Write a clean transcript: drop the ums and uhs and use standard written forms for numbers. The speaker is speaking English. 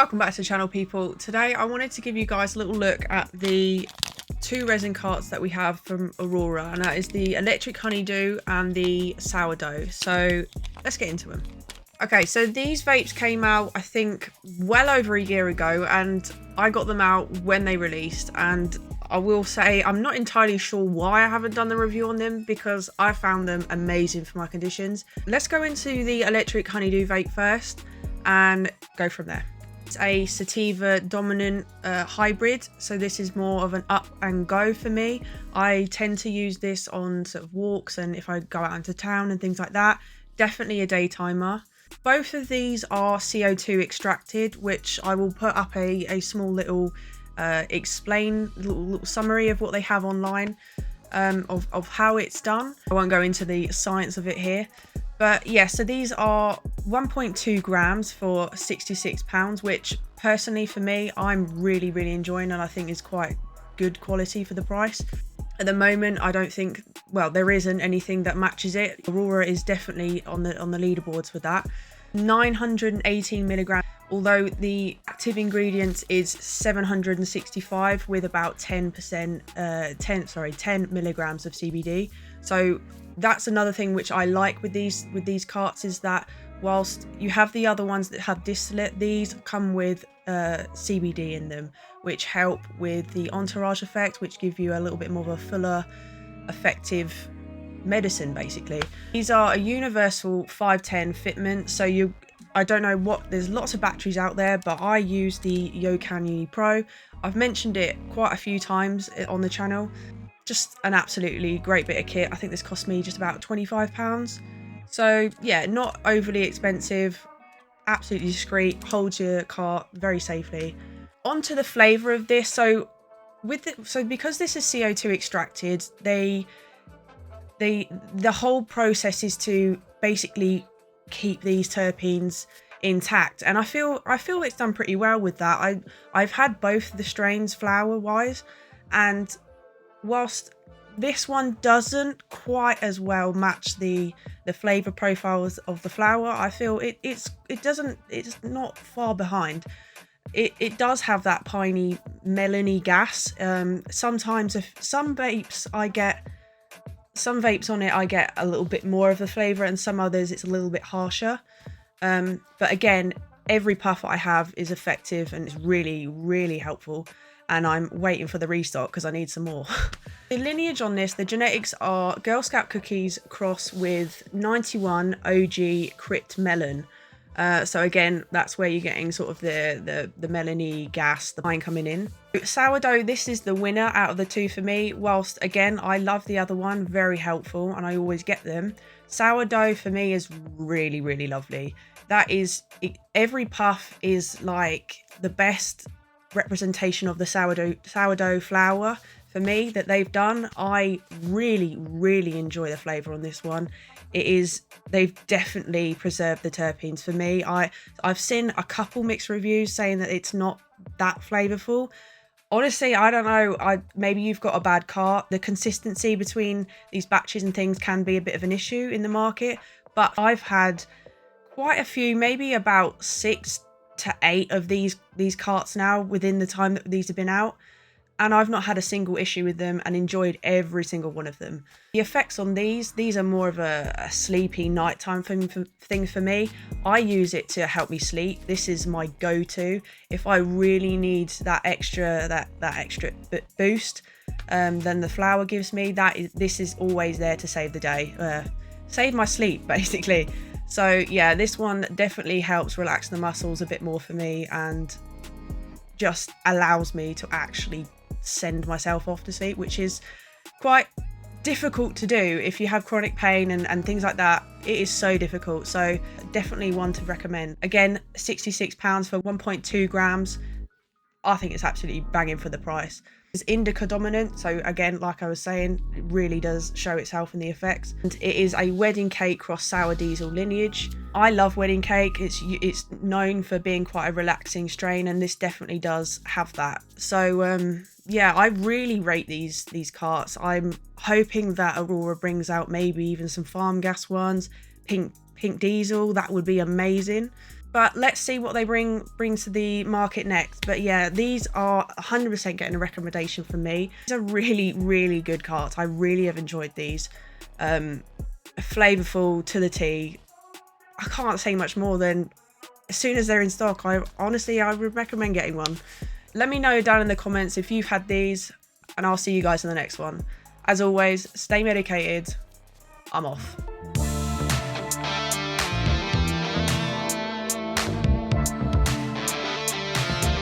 Welcome back to the channel, people. Today I wanted to give you guys a little look at the two resin carts that we have from Aurora, and that is the electric honeydew and the sourdough. So let's get into them. Okay, so these vapes came out I think well over a year ago, and I got them out when they released, and I will say I'm not entirely sure why I haven't done the review on them because I found them amazing for my conditions. Let's go into the electric honeydew vape first and go from there. It's a sativa dominant hybrid, so this is more of an up and go for me. I tend to use this on sort of walks and if I go out into town and things like that. Definitely a daytimer. Both of these are CO2 extracted, which I will put up a small little little summary of what they have online of how it's done. I won't go into the science of it here, but yeah, so these are 1.2 grams for £66, which personally for me I'm really enjoying, and I think is quite good quality for the price. At the moment I don't think, well, there isn't anything that matches it. Aurora is definitely on the leaderboards with that. 918 milligrams, although the active ingredient is 765 with about 10 milligrams of CBD. So that's another thing which I like with these carts, is that whilst you have the other ones that have distillate, these come with CBD in them, which help with the entourage effect, which give you a little bit more of a fuller, effective medicine basically. These are a universal 510 fitment, so I don't know what, there's lots of batteries out there, but I use the Yokan Uni Pro. I've mentioned it quite a few times on the channel. Just an absolutely great bit of kit. I think this cost me just about £25. So yeah, not overly expensive, absolutely discreet, holds your cart very safely. Onto the flavour of this. So because this is CO2 extracted, the whole process is to basically keep these terpenes intact, and I feel it's done pretty well with that. I've had both the strains flower wise, and whilst this one doesn't quite as well match the flavor profiles of the flower, I feel it's not far behind. It does have that piney melony gas. Sometimes if some vapes on it I get a little bit more of the flavor, and some others it's a little bit harsher. But again, every puff I have is effective and it's really helpful, and I'm waiting for the restock because I need some more. The lineage on this, the genetics are Girl Scout cookies cross with 91 OG Crypt Melon. So again, that's where you're getting sort of the melony gas, the pine coming in. Sourdough, this is the winner out of the two for me. Whilst again, I love the other one, very helpful, and I always get them. Sourdough for me is really lovely. That is, every puff is like the best representation of the sourdough flour for me that they've done. I really enjoy the flavor on this one. They've definitely preserved the terpenes for me. I've seen a couple mixed reviews saying that it's not that flavorful. Honestly, I don't know. Maybe you've got a bad cart. The consistency between these batches and things can be a bit of an issue in the market, but I've had quite a few, maybe about 6 to 8 of these carts now within the time that these have been out, and I've not had a single issue with them and enjoyed every single one of them. The effects on these are more of a sleepy nighttime thing for me. I use it to help me sleep. This is my go-to if I really need that extra boost than the flower gives me. This is always there to save the day, save my sleep basically. So yeah, this one definitely helps relax the muscles a bit more for me and just allows me to actually send myself off to sleep, which is quite difficult to do if you have chronic pain and things like that. It is so difficult, so definitely one to recommend. Again, £66 for 1.2 grams. I think it's absolutely banging for the price. It's indica dominant, so again, like I was saying, it really does show itself in the effects. And it is a wedding cake cross sour diesel lineage. I love wedding cake. It's known for being quite a relaxing strain, and this definitely does have that. So yeah, I really rate these carts. I'm hoping that Aurora brings out maybe even some farm gas ones, pink diesel. That would be amazing. But let's see what they bring to the market next. But yeah, these are 100% getting a recommendation from me. These are really, really good carts. I really have enjoyed these. Flavorful to the T. I can't say much more than as soon as they're in stock, I would recommend getting one. Let me know down in the comments if you've had these, and I'll see you guys in the next one. As always, stay medicated. I'm off.